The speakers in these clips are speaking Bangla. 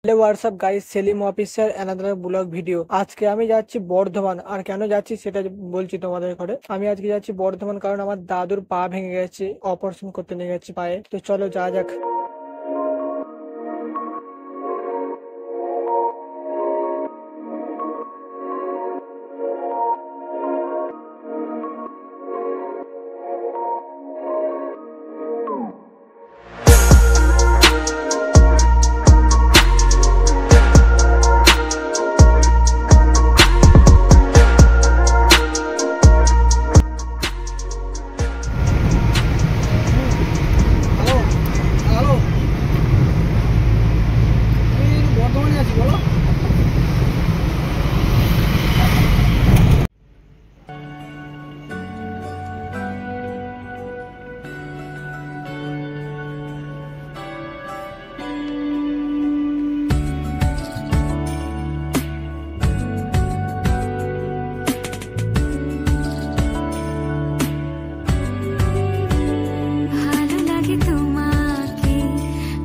Hello what's up guys, Selim official another blog video. আজকে আমি যাচ্ছি বর্ধমান। আর কেন যাচ্ছি সেটা বলছি তোমাদের ঘরে। আমি আজকে যাচ্ছি বর্ধমান কারণ আমার দাদুর পা ভেঙে গেছে, অপারেশন করতে নিয়ে গেছে পায়ে। তো চলো যাওয়া যাক।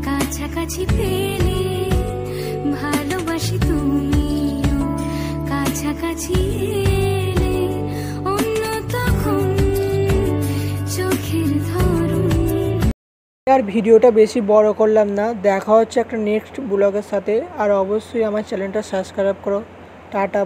কাছাকাছি পেলে ভালোবাসি, তুমিও কাছাকাছি এলে অন্য তখন চোখের ধরুন। আর ভিডিওটা বেশি বড় করলাম না, দেখা হচ্ছে একটা নেক্সট ব্লগের সাথে। আর অবশ্যই আমার চ্যানেলটা সাবস্ক্রাইব করো। টাটা।